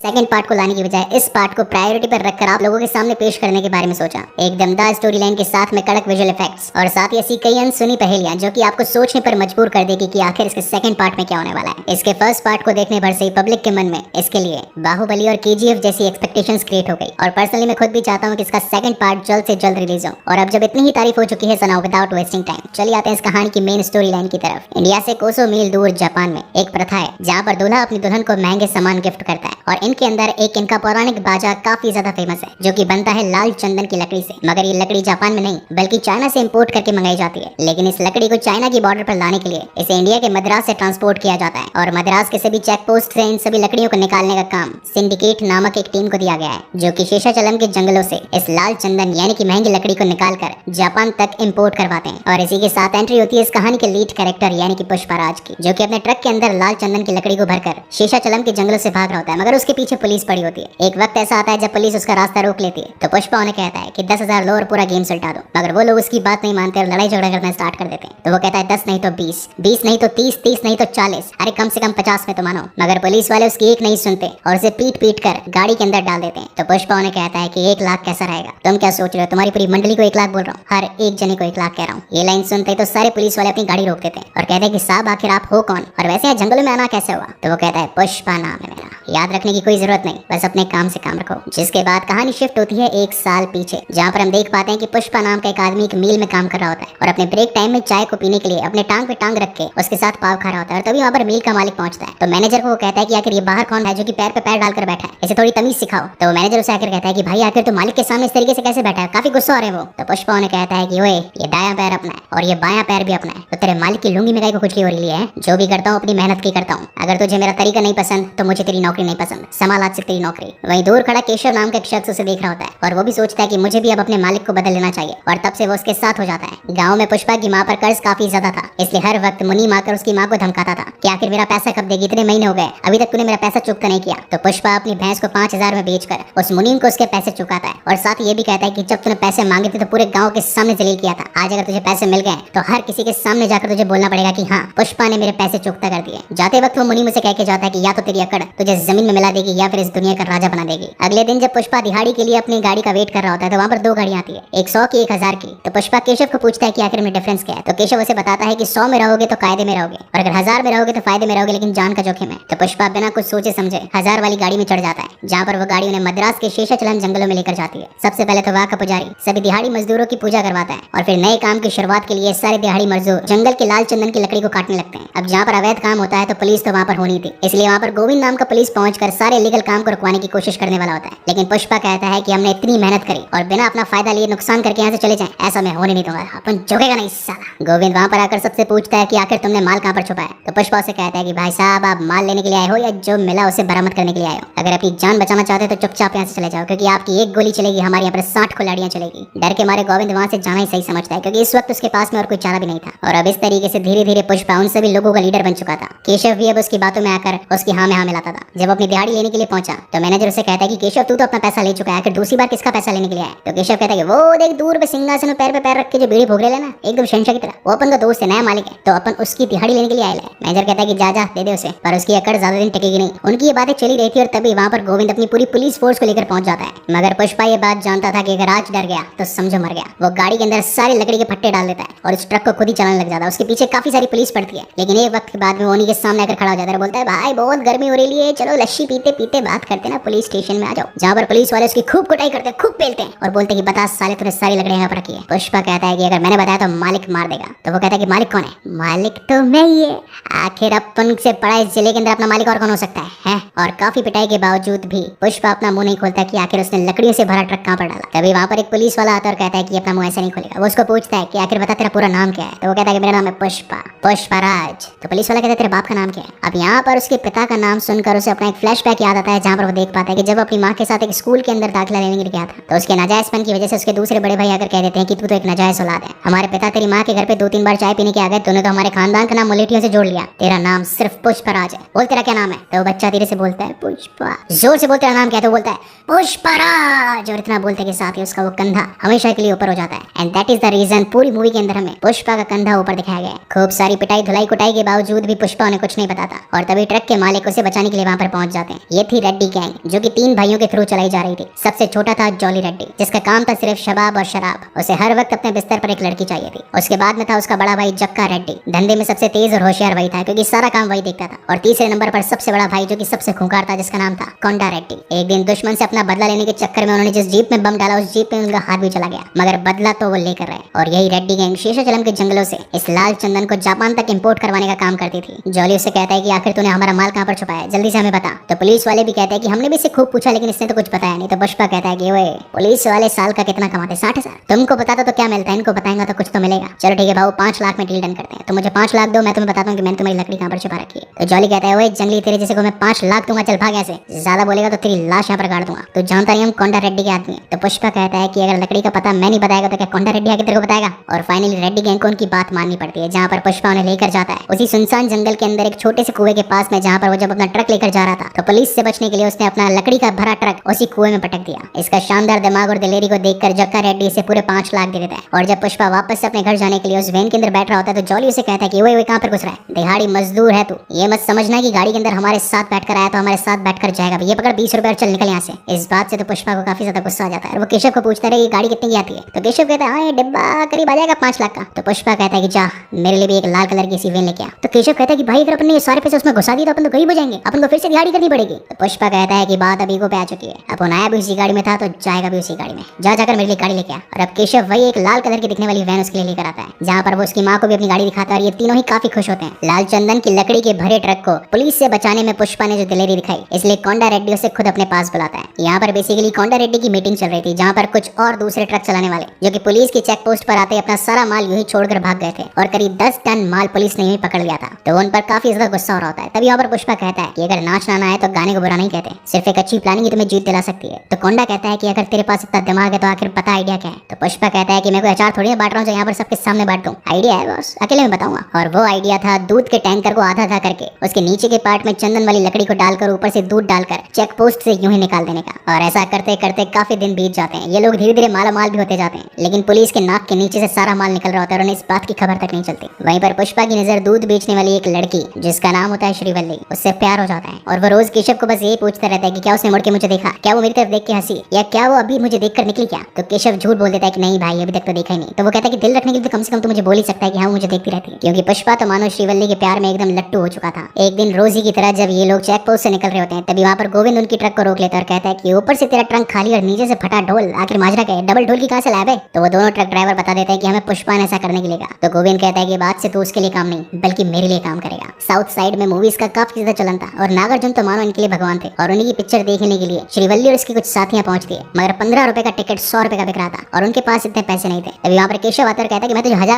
Second part को लाने की बजाय इस पार्ट को प्रायोरिटी पर रखकर आप लोगों के सामने पेश करने के बारे में सोचा। एक दमदार स्टोरी लाइन के साथ में कड़क विजुअल इफेक्ट्स और साथ ही ऐसी कई अनसुनी पहेलियां जो कि आपको सोचने पर मजबूर कर देगी कि आखिर इसके सेकंड पार्ट में क्या होने वाला है। इसके फर्स्ट पार्ट को देखने भर से ही पब्लिक के मन में इसके लिए बाहुबली और केजीएफ जैसी एक्सपेक्टेशंस क्रिएट हो गई और पर्सनली मैं खुद भी चाहता हूँ कि इसका सेकंड पार्ट जल्द से जल्द रिलीज हो। और अब जब इतनी ही तारीफ हो चुकी है सनाओ विदाउट वेस्टिंग टाइम चलिए आते हैं इस कहानी की मेन स्टोरी लाइन की तरफ। इंडिया से कोसों मील दूर जापान में एक प्रथा है जहाँ पर दूल्हा अपनी दुल्हन को महंगे सामान गिफ्ट करता है और इनके अंदर एक इनका पौराणिक बाजा काफी ज्यादा फेमस है जो कि बनता है लाल चंदन की लकड़ी से। मगर ये लकड़ी जापान में नहीं बल्कि चाइना से इंपोर्ट करके मंगाई जाती है। लेकिन इस लकड़ी को चाइना की बॉर्डर पर लाने के लिए इसे इंडिया के मद्रास से ट्रांसपोर्ट किया जाता है और मद्रास के सभी चेक पोस्ट से इन सभी लकड़ियों को निकालने का काम सिंडिकेट नामक एक टीम को दिया गया है जो कि शेषाचलम के जंगलों से इस लाल चंदन यानी कि महंगी लकड़ी को निकालकर जापान तक इंपोर्ट करवाते हैं। और इसी के साथ एंट्री होती है इस कहानी के लीड कैरेक्टर यानी कि पुष्पाराज की, जो कि अपने ट्रक के अंदर लाल चंदन की लकड़ी को भरकर शेषाचलम के जंगलों से भाग रहा होता है। मगर उसके पीछे पुलिस पड़ी होती है। एक वक्त ऐसा आता है जब पुलिस उसका रास्ता रोक लेती है तो पुष्पा उन्हें कहता है कि 10,000 लो और पूरा गेम सुलटा दो। मगर वो लोग उसकी बात नहीं मानते और लड़ाई झगड़ा करना स्टार्ट कर देते हैं। तो वो कहता है 10 नहीं तो 20, 20 नहीं तो 30, 30 नहीं तो 40, अरे कम से कम 50 में तो मानो। मगर पुलिस वाले उसकी एक नहीं सुनते और उसे पीट पीट कर गाड़ी के अंदर डाल देते हैं। तो पुष्पा उन्हें कहता है कि 1 लाख कैसा रहेगा, तुम क्या सोच रहे हो, तुम्हारी पूरी मंडली को 1 लाख बोल रहा हूँ, हर एक जने को 1 लाख कह रहा हूँ। ये लाइन सुनते ही तो सारे पुलिस वाले अपनी गाड़ी रोक देते हैं और कहते हैं कि साहब आखिर आप हो कौन और वैसे यहाँ जंगलों में आना कैसे हुआ। तो वो कहता है पुष्पा नाम है मेरा, याद रखने की कोई जरूरत नहीं, बस अपने काम से काम रखो। जिसके बाद कहानी शिफ्ट होती है 1 साल पीछे जहाँ पर हम देख पाते हैं कि पुष्पा नाम का एक आदमी एक मील में काम कर रहा होता है और अपने ब्रेक टाइम में चाय को पीने के लिए अपने टांग पे टांग रख के उसके साथ पाव खा रहा होता है। और तभी वहाँ पर मील का मालिक पहुंचता है। तो मैनेजर को वो कहता है कि आखिर ये बाहर कौन है जो कि पैर पे पैर डालकर बैठा है, इसे थोड़ी तमीज सिखाओ। तो वो मैनेजर उसे आकर कहता है कि भाई आखिर तो मालिक के सामने इस तरीके से कैसे बैठा है, काफी गुस्सा हो रहे हैं वो। तो पुष्पा उन्हें कहता है कि ओए ये दायां पैर अपना है और ये बायां पैर भी अपना है, तो तेरे मालिक की लुंगी में काहे को खुजली हो रही है। जो भी करता हूँ अपनी मेहनत की करता हूँ, अगर तुझे मेरा तरीका नहीं पसंद तो मुझे तेरी नौकरी नहीं पसंद, संभाल आज से तेरी नौकरी। वहीं दूर खड़ा केशव नाम का एक शख्स उसे देख रहा होता है और वो भी सोचता है कि मुझे भी अब अपने मालिक को बदल लेना चाहिए और तब से वो उसके साथ हो जाता है। गांव में पुष्पा की मां पर कर्ज काफी ज्यादा था, इसलिए हर वक्त मुनीम आकर उसकी मां को धमकाता था कि आखिर मेरा पैसा कब देगी, इतने महीने हो गए अभी तक तूने मेरा पैसा चुकता नहीं किया। तो पुष्पा अपनी भैंस को 5,000 में बेचकर उस मुनीम को उसके पैसे चुकाता है और साथ ये भी कहता है कि जब तूने पैसे मांगे थे तो पूरे गाँव के सामने जलील किया था, आज अगर तुझे पैसे मिल गए तो हर किसी के सामने जाकर तुझे बोलना पड़ेगा कि हाँ पुष्पा ने मेरे पैसे चुकता कर दिए। जाते वक्त वो मुनीम उसे कह के जाता है कि या तो तेरी अकड़ तुझे जमीन में मिला देगी या फिर इस दुनिया का राजा बना देगी। अगले दिन जब पुष्पा दिहाड़ी के लिए अपनी गाड़ी का वेट कर रहा होता है तो वहाँ पर 2 गाड़ियां आती है, एक 100 की एक 1000 की। तो पुष्पा केशव को पूछता है कि आखिर में डिफरेंस क्या है। तो केशव उसे बताता है कि 100 में रहोगे तो कायदे में रहोगे और अगर 1000 में रहोगे तो फायदे में रहोगे, लेकिन जान का जोखिम है। तो पुष्पा बिना कुछ सोचे समझे 1000 वाली गाड़ी में चढ़ जाता है जहाँ पर वो गाड़ी उन्हें मद्रास के शेषाचलम जंगलों में लेकर जाती है। सबसे पहले तो वहाँ का पुजारी सभी दिहाड़ी मजदूरों की पूजा करवाता है और फिर नए काम की शुरुआत के लिए सारे दिहाड़ी मजदूर जंगल के लाल चंदन की लकड़ी को काटने लगते हैं। अब जहाँ पर अवैध काम होता है तो पुलिस तो वहाँ पर होनी थी, इसलिए वहाँ पर गोविंद नाम का पुलिस पहुंचकर सारे लीगल काम को रुकवाने की कोशिश करने वाला होता है। लेकिन पुष्पा कहता है कि हमने इतनी मेहनत करी और बिना अपना फायदा लिए नुकसान करके यहाँ से चले जाएं, ऐसा मैं होने नहीं दूंगा, अपन झुकेगा नहीं साला। गोविंद वहाँ पर आकर सबसे पूछता है कि आखिर तुमने माल कहाँ पर छुपाया। तो पुष्पा उसे कहता है कि भाई साहब आप माल लेने के लिए आए हो या जो मिला उसे बरामद करने के लिए आए हो, अगर अपनी जान बचाना चाहते हो तो चुपचाप यहाँ से चले जाओ, क्योंकि आपकी एक गोली चलेगी हमारे यहाँ पर 60 खुलाड़ियाँ चलेगी। डर के मारे गोविंद वहाँ से जाना ही सही समझता है क्योंकि इस वक्त उसके पास में और कोई चारा भी नहीं था। और अब इस तरीके से धीरे धीरे पुष्पा उन सभी लोगों का लीडर बन चुका था। केशव भी अब उसकी बातों में आकर उसकी हाँ में हाँ मिलाता था। जब अपनी दिहाड़ी लेने के लिए पहुंचा तो मैनेजर उसे कहता है कि केशव तू तो अपना पैसा ले चुका है, आखिर दूसरी बार किसका पैसा लेने के लिए आया। तो केशव कहता है कि वो देख दूर पे सिंहासन में पैर पे पैर रख के जो बीड़ी भोग रहे ना एकदम शहंशाह की तरह, वो अपन का दोस्त है, नया मालिक है, तो अपन उसकी दिहाड़ी लेने के लिए आए। मैनेजर कहता है कि जा दे दे उसे, पर उसकी अकड़ ज्यादा दिन टिकेगी नहीं। उनकी ये बातें चली रही थी और तभी वहाँ पर गोविंद अपनी पूरी पुलिस फोर्स को लेकर पहुंच जाता है। मगर पुष्पा ये बात जानता था कि अगर आज डर गया तो समझो मर गया। वो गाड़ी के अंदर सारे लकड़ी के फट्टे डाल देता है और इस ट्रक को खुद ही चलाने लग जाता है। उसके पीछे काफी सारी पुलिस पड़ती है, लेकिन एक वक्त के बाद में वो उन्हीं के सामने आकर खड़ा हो जाता है, बोलता है भाई बहुत गर्मी हो रही है, चलो लस्सी पीते पीते बात करते ना पुलिस स्टेशन में आ जाओ। जहाँ पर पुलिस वाले उसकी खूब कुटाई करते हैं, खूब पेलते हैं और बोलते हैं कि बता साले तूने सारी लकड़ियां यहाँ पर रखी है। पुष्पा कहता है कि अगर मैंने बताया तो मालिक मार देगा। तो वो कहता है कि मालिक कौन है। मालिक तो मैं ही है, आखिर अपन से पड़ा इस जिले के अंदर अपना मालिक और कौन हो सकता है। और काफी पिटाई के बावजूद भी पुष्पा अपना मुंह नहीं खोलता कि आखिर उसने लकड़ियों से भरा ट्रक कहाँ पर डाला। तभी वहाँ पर एक पुलिस वाला आता है और कहता है कि अपना मुंह ऐसे नहीं खोलेगा। वो उसको पूछता है कि आखिर बता तेरा पूरा नाम क्या है। तो वो कहता है कि मेरा नाम है पुष्पा, पुष्पराज। तो पुलिस वाला कहता है तेरे बाप का नाम क्या है। अब यहाँ पर उसके पिता का नाम सुनकर उसे अपना एक फ्लैशबैक याद आता है जहाँ पर वो देख पाता है कि जब अपनी माँ के साथ एक स्कूल के अंदर दाखिला लेने के लिए गया था तो उसके नाजायजपन की वजह से उसके दूसरे बड़े भाई आकर कह देते हैं कि तू तो एक नाजायज औलाद है, हमारे पिता तेरी माँ के घर पे 2-3 बार चाय पीने के आ गए, तूने तो हमारे खानदान का नाम मुलेठियों से जोड़ लिया, तेरा नाम सिर्फ पुष्पराज है, बोल तेरा क्या नाम है। तो वो बच्चा धीरे से बोलता है पुष्पा। जोर से बोल तेरा नाम क्या है। तो बोलता है पुष्पराज। और इतना बोलते के साथ ही उसका वो कंधा हमेशा के लिए ऊपर हो जाता है। And that is the reason पूरी मूवी के अंदर हमें पुष्पा का कंधा ऊपर दिखाया गया है। खूब सारी पिटाई धुलाई कुटाई के बावजूद भी पुष्पा उन्हें कुछ नहीं बताता और तभी ट्रक के मालिक उसे बचाने के लिए वहाँ पर पहुंच जाते हैं। ये थी रेड्डी गैंग, जो कि 3 भाइयों के थ्रू चलाई जा रही थी। सबसे छोटा था जॉली रेड्डी, जिसका काम था सिर्फ शराब और शराब। उसे हर वक्त अपने बिस्तर पर एक लड़की चाहिए थी। उसके बाद में था उसका बड़ा भाई जक्का रेड्डी। धंधे में सबसे तेज और होशियार वही था, क्योंकि सारा काम वही देखता था। और तीसरे नंबर पर सबसे बड़ा भाई, जो कि सबसे खूंखार था, जिसका नाम था कोंडा रेड्डी। एक दिन दुश्मन से अपना बदला लेने के चक्कर में उन्होंने जिस जीप में बम डाला, उस जीप में उनका हाथ भी चला गया, मगर बदला तो वो लेकर रहे। और यही रेड्डी गैंग शेषाचलम के जंगलों से इस लाल चंदन को जापान तक इंपोर्ट करवाने का काम करती थी। जॉली उससे कहता है कि आखिर तूने हमारा माल कहां पर छुपाया, जल्दी से हमें बता। तो पुलिस वाले भी कहते हैं कि हमने भी इससे खूब पूछा, लेकिन इसने तो कुछ बताया नहीं। तो पुष्पा कहता है कि ओए, पुलिस वाले साल का कितना कमाते, 60,000। तुमको बताता तो क्या मिलता है, इनको बताएंगा तो कुछ तो मिलेगा। चलो ठीक है भाऊ, 5 लाख में डील डन करते हैं। तो मुझे 5 लाख दो, मैं तुम्हें बताता हूँ कि मैंने तुम्हारी लकड़ी कहां पर छुपा रखी है। तो जॉली कहता है ओए जंगली, तेरे जैसे को मैं 5 लाख दूंगा, चल भाग ऐसे, ज्यादा बोलेगा तो तेरी लाश यहाँ पर गाड़ दूंगा। तो जानता नहीं हम कोंडा रेड्डी के आदमी है। तो पुष्पा कहता है कि अगर लकड़ी का पता मैं नहीं बताएगा तो क्या कोंडा रेड्डी आके तेरे को बताएगा। और फाइनली रेड्डी गैंग को उनकी बात माननी पड़ती है, जहाँ पर पुष्पा उन्हें लेकर जाता है उसी सुनसान जंगल के अंदर एक छोटे से कुएं के पास में, जहाँ पर वो जब अपना ट्रक लेकर जा रहा था तो पुलिस से बचने के लिए उसने अपना लकड़ी का भरा ट्रक उसी कुएं में पटक दिया। इसका शानदार दिमाग और दिलेरी को देखकर जक्का रेड्डी इसे पूरे 5 लाख दे देता है। और जब पुष्पा वापस से अपने घर जाने के लिए उस वैन के अंदर बैठ रहा होता है तो जॉली उसे कहता है कि वो कहां पर घुस रहा है, दिहाड़ी मजदूर है तू, ये मत समझना कि गाड़ी के अंदर हमारे साथ बैठकर आया तो हमारे साथ बैठकर जाएगा। ये पकड़ 20 रुपए और चल निकल यहाँ से। इस बात से तो पुष्पा को काफी ज्यादा गुस्सा आ जाता है और वो केशव को पूछता है ये गाड़ी कितने की आती है। तो केशव कहता है हाँ, ये डिब्बा करीब आ जाएगा 5 लाख का। तो पुष्पा कहता है कि जा मेरे लिए भी एक लाल कलर की सी वैन लेके आ। तो केशव कहता है कि भाई अगर अपन ने ये सारे पैसे उसमें घुसा दिए तो अपन तो गरीब हो जाएंगे, अपन को फिर से दिहाड़ी करनी पड़ेगी। तो पुष्पा कहता है कि बात अभी को पे आ चुकी है, अब आया भी उसी गाड़ी में था तो जाएगा भी उसी गाड़ी में, जा जाकर मेरे लिए गाड़ी लेके आ। और अब केशव वही एक लाल कलर की दिखने वाली वैन उसके लिए लेकर आता है, जहाँ पर वो उसकी माँ को भी अपनी गाड़ी दिखाता है और ये तीनों ही काफी खुश होते हैं। लाल चंदन की लकड़ी के भरे ट्रक को पुलिस से बचाने में पुष्पा ने जो दिलेरी दिखाई, इसलिए कोंडा रेड्डी उसे खुद अपने पास बुलाता है। यहाँ पर बेसिकली कोंडा रेड्डी की मीटिंग चल रही थी, जहाँ पर कुछ और दूसरे ट्रक चलाने वाले जो कि पुलिस की चेक पोस्ट पर आते अपना सारा माल यूं ही छोड़कर भाग गए थे और करीब 10 टन माल पुलिस ने यूं ही पकड़ लिया था। तो उन पर काफी ज्यादा गुस्सा हो रहा होता है। तभी यहाँ पर पुष्पा कहता है कि अगर नाच ना आए तो गाने को बुरा नहीं कहते, सिर्फ एक अच्छी प्लानिंग ही तुम्हें जीत दिला सकती है। तो कोंडा कहता है कि अगर तेरे पास इतना दिमाग है तो आखिर पता आइडिया क्या है। तो पुष्पा कहता है कि मैं कोई अचार थोड़ी ना बांट रहा हूँ जो यहाँ पर सबके सामने बांट दूं, आइडिया है बॉस, अकेले में बताऊंगा। और वो आइडिया था दूध के टैंकर को आधा आधा करके उसके नीचे के पार्ट में चंदन वाली लकड़ी को डालकर ऊपर से दूध डालकर चेक पोस्ट से यूं ही निकाल देने का। और ऐसा करते करते काफी दिन बीत जाते हैं। ये लोग धीरे धीरे माला माल भी होते जाते हैं, लेकिन पुलिस के नाक के नीचे से सारा माल निकल रहा होता है और उन्हें इस बात की खबर तक नहीं चलती। वहीं पर पुष्पा की नजर दूध बेचने वाली एक लड़की जिसका नाम होता है श्रीवल्ली, उससे प्यार हो जाता है। और वो रोज केशव को बस यही पूछता रहता है कि क्या उसने मुड़ के मुझे देखा, क्या वो मेरी तरफ देख के हंसी, या क्या वो अभी मुझे देखकर निकली क्या। तो केशव झूठ बोल देता है कि नहीं भाई अभी तक तो देखा ही नहीं। तो वो कहता है कि दिल रखने के लिए तो कम से कम तो मुझे बोल ही सकता है कि हाँ मुझे देखती रहती है, क्योंकि पुष्पा तो मानो श्रीवल्ली के प्यार में एकदम लट्टू हो चुका था। एक दिन रोजी की तरह जब ये लोग चेक पोस्ट से निकल रहे होते हैं तभी वहाँ पर गोविंद उनकी ट्रक को रोक लेता है और कहता है कि ऊपर से तेरा ट्रंक खाली और नीचे से फटा ढोल, आखिर माजरा क्या है, डबल ढोल की कहां से लाया है। तो वो दोनों ट्रक ड्राइवर बता देते हैं कि हमें पुष्पा ने ऐसा करने के लिए कहा। तो गोविंद कहता है कि बात से तो उसके लिए काम नहीं बल्कि मेरे लिए काम करेगा। साउथ साइड में मूवीज का काफी ज्यादा चलन था और नागार्जुन तो मानो इनके लिए भगवान थे और उन्हीं की पिक्चर देखने के लिए श्रीवल्ली और उसकी कुछ साथियां पहुंचती है, मगर 15 रुपए का टिकट 100 रुपए का बिक रहा था और उनके पास इतने पैसे नहीं थे। तभी वहाँ पर केशव आता है कहता है कि मैं तो 1000